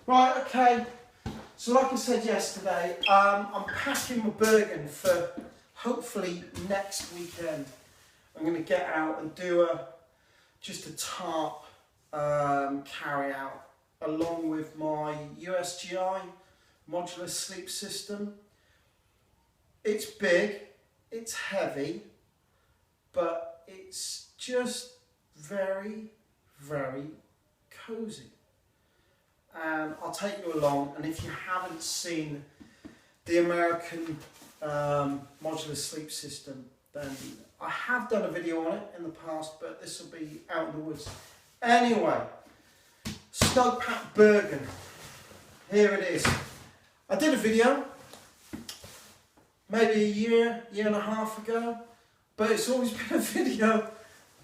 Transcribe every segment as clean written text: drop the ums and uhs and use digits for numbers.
Right, okay. So like I said yesterday, I'm packing my Bergen for hopefully next weekend. I'm going to get out and do just a tarp carry out along with my USGI modular sleep system. It's big, it's heavy, but it's just very, very cozy. And I'll take you along, and if you haven't seen the American modular sleep system, then I have done a video on it in the past, but this will be out in the woods. Anyway, Snugpak Bergen, here it is. I did a video maybe a year and a half ago, but it's always been a video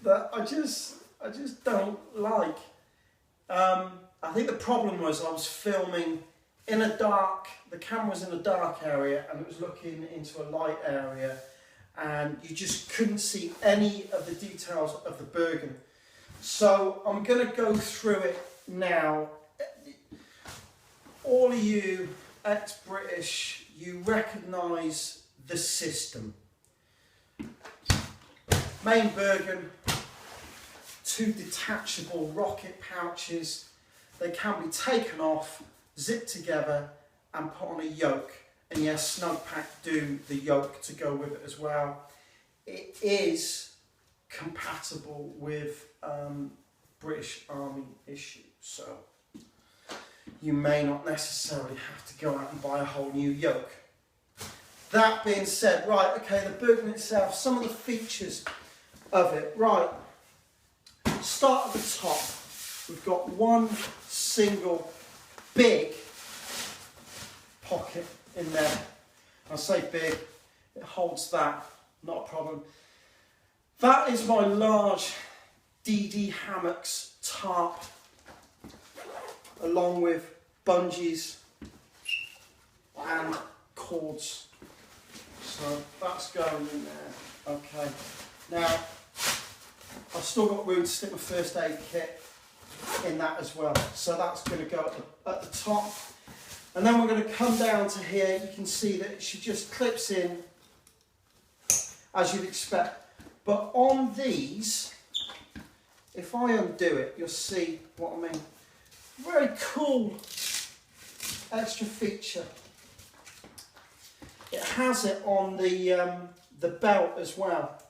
that I just don't like. I think the problem was I was filming in a dark, the camera was in a dark area and it was looking into a light area, and you just couldn't see any of the details of the Bergen. So I'm going to go through it now. All of you ex-British, you recognise the system. Main Bergen, 2 detachable rocket pouches. They can be taken off, zipped together and put on a yoke. And yes, Snugpak do the yoke to go with it as well. It is compatible with British Army issue, so you may not necessarily have to go out and buy a whole new yoke. That being said, right, okay, the Bergen itself, some of the features of it. Right, start at the top. We've got one single big pocket in there. I say big, it holds that, not a problem. That is my large DD hammocks tarp, along with bungees and cords. So that's going in there. Okay. Now, I've still got room to stick my first aid kit in that as well. So that's going to go at the top. And then we're going to come down to here. You can see that she just clips in as you'd expect. But on these, if I undo it, you'll see what I mean. Very cool extra feature. It has it on the belt as well.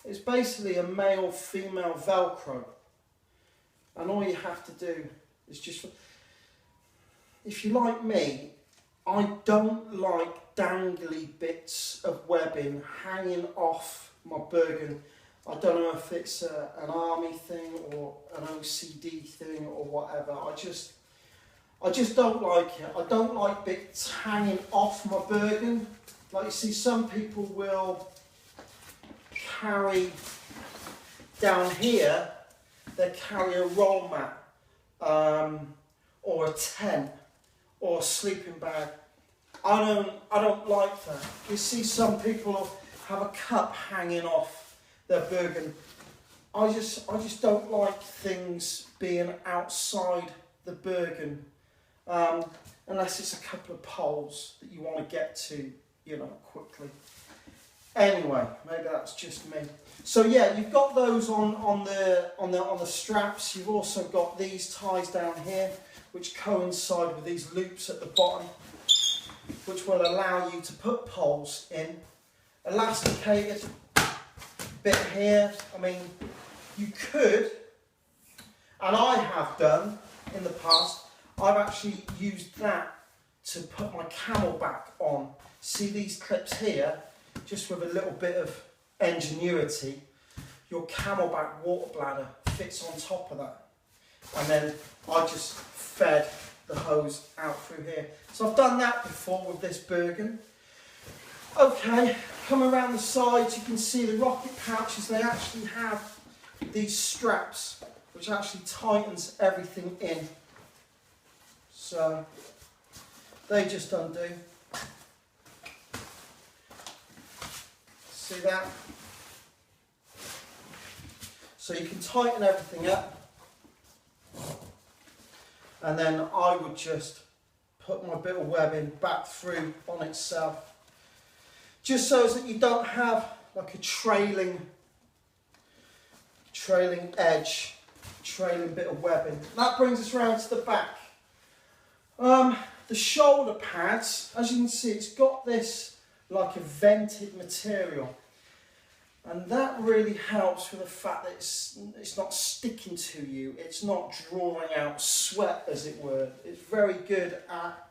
It's basically a male-female Velcro. And all you have to do is just... If you like me, I don't like dangly bits of webbing hanging off my Bergen. I don't know if it's an army thing or an OCD thing or whatever. I just don't like it. I don't like bits hanging off my Bergen. Like you see, some people will carry down here, they carry a roll mat or a tent or a sleeping bag. I don't like that. You see, some people have a cup hanging off their Bergen. I just don't like things being outside the Bergen, unless it's a couple of poles that you want to get to, you know, quickly. Anyway, maybe that's just me. So yeah, you've got those on the straps. You've also got these ties down here, which coincide with these loops at the bottom, which will allow you to put poles in. Elasticated bit here. I mean, you could, and I have done in the past, I've actually used that to put my camelback on. See these clips here? Just with a little bit of ingenuity, your camelback water bladder fits on top of that. And then I just fed the hose out through here. So I've done that before with this Bergen. Okay, come around the sides, you can see the rocket pouches. They actually have these straps, which actually tightens everything in. So they just undo. See that? So you can tighten everything up. And then I would just put my bit of webbing back through on itself, just so that you don't have like a trailing edge, trailing bit of webbing. That brings us round to the back. The shoulder pads, as you can see, it's got this like a vented material, and that really helps with the fact that it's not sticking to you, it's not drawing out sweat, as it were. It's very good at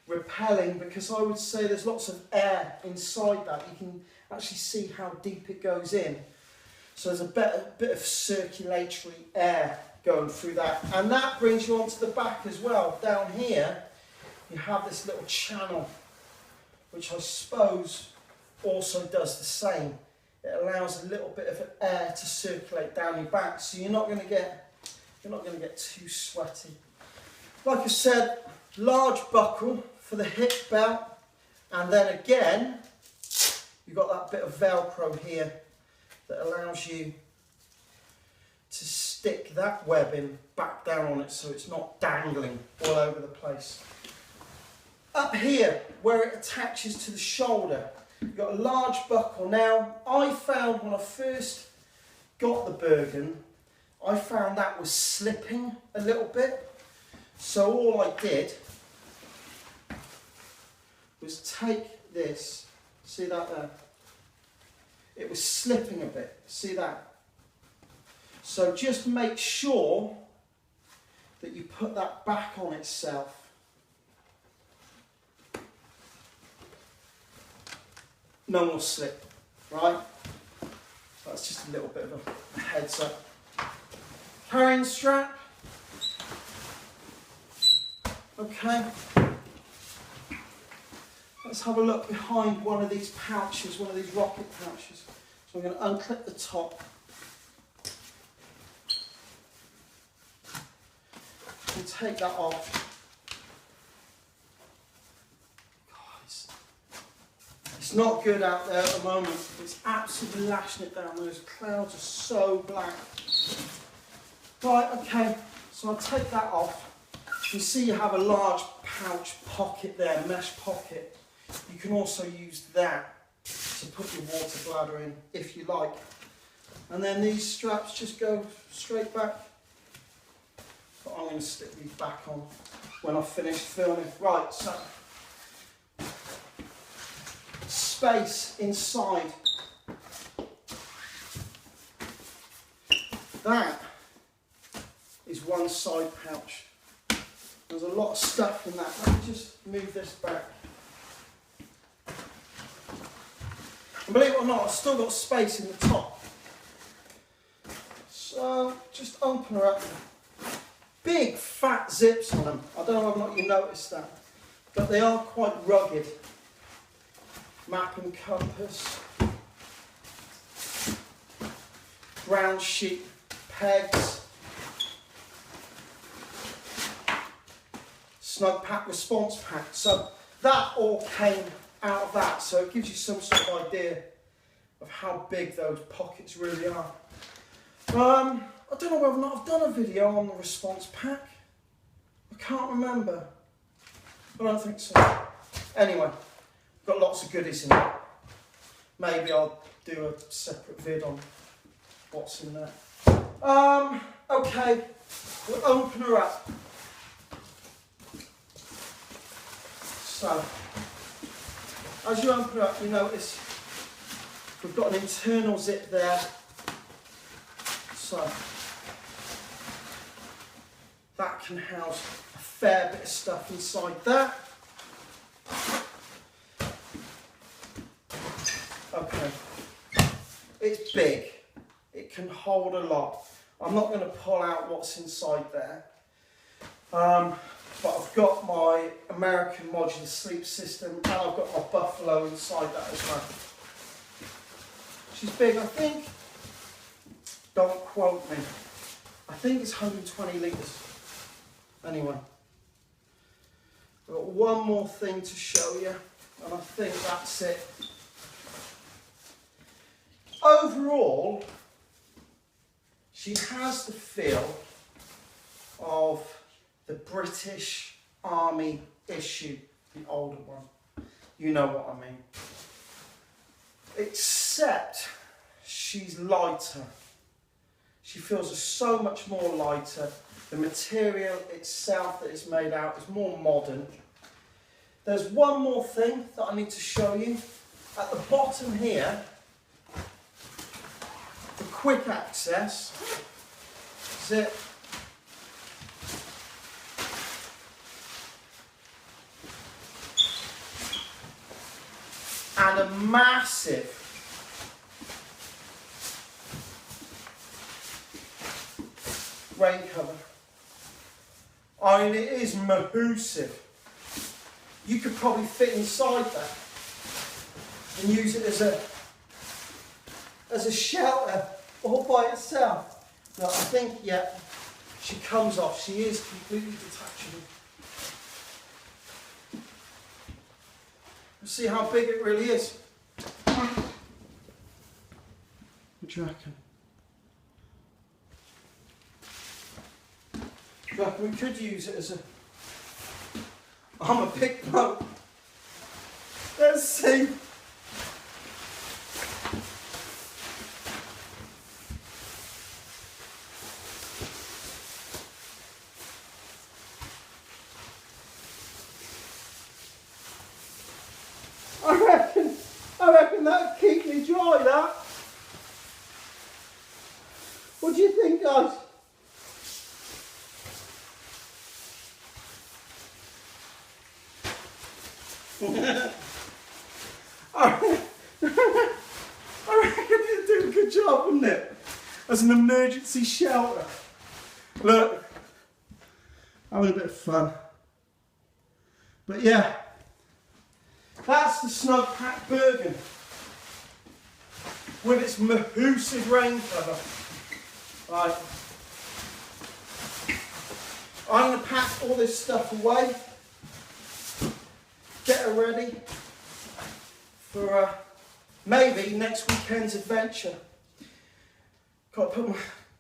repelling, because I would say there's lots of air inside that. You can actually see how deep it goes in, so there's a bit of circulatory air going through that, and that brings you onto the back as well. Down here you have this little channel, which I suppose also does the same. It allows a little bit of air to circulate down your back, so you're not going to get too sweaty. Like I said, large buckle for the hip belt, and then again you've got that bit of Velcro here that allows you to stick that webbing back down on it, so it's not dangling all over the place. Up here, where it attaches to the shoulder, you've got a large buckle. Now, I found when I first got the Bergen, I found that was slipping a little bit. So all I did was take this, see that there? It was slipping a bit, see that? So just make sure that you put that back on itself. No more slip, right? That's just a little bit of a heads up. Carrying strap. Okay. Let's have a look behind one of these pouches, one of these rocket pouches. So I'm going to unclip the top. And take that off. It's not good out there at the moment. It's absolutely lashing it down. Those clouds are so black. Right, okay, so I'll take that off. You see you have a large pouch pocket there, mesh pocket. You can also use that to put your water bladder in if you like. And then these straps just go straight back. But I'm going to stick these back on when I've finished filming. Right, so space inside. That is one side pouch. There's a lot of stuff in that. Let me just move this back. And believe it or not, I've still got space in the top. So just open her up. Big fat zips on them. I don't know whether or not you noticed that, but they are quite rugged. Map and compass, ground sheet pegs, Snugpak response pack. So that all came out of that, so it gives you some sort of idea of how big those pockets really are. I don't know whether or not I've done a video on the response pack. I can't remember. I don't think so. Anyway. Got lots of goodies in there. Maybe I'll do a separate vid on what's in there. Okay, we'll open her up. So, as you open her up, you notice we've got an internal zip there. So, that can house a fair bit of stuff inside that. Okay, it's big, it can hold a lot. I'm not going to pull out what's inside there, but I've got my American modular sleep system and I've got my Buffalo inside that as well. She's big, I think, don't quote me, I think it's 120 litres. Anyway, I've got one more thing to show you and I think that's it. Overall, she has the feel of the British Army issue, the older one. You know what I mean. Except she's lighter. She feels so much more lighter. The material itself that it's made out is more modern. There's one more thing that I need to show you. At the bottom here, the quick access zip. And a massive rain cover. I mean, it is massive. You could probably fit inside that and use it as a shelter all by itself. But I think, yeah, she comes off. She is completely detachable. See how big it really is. What do you reckon? We could use it as a... I'm a big boat. Let's see. I reckon that'll keep me dry, that. What do you think, guys? I reckon it'd do a good job, wouldn't it? As an emergency shelter. Look, having a bit of fun. But yeah, that's the Snugpak Bergen with its massive rain cover. Right, I'm going to pack all this stuff away. Get her ready for maybe next weekend's adventure. Got to put my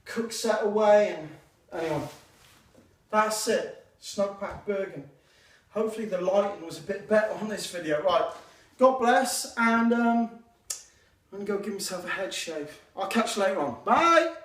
cook set away, and anyway, that's it. Snugpak Bergen. Hopefully the lighting was a bit better on this video. Right, God bless, and I'm going to go give myself a head shave. I'll catch you later on. Bye!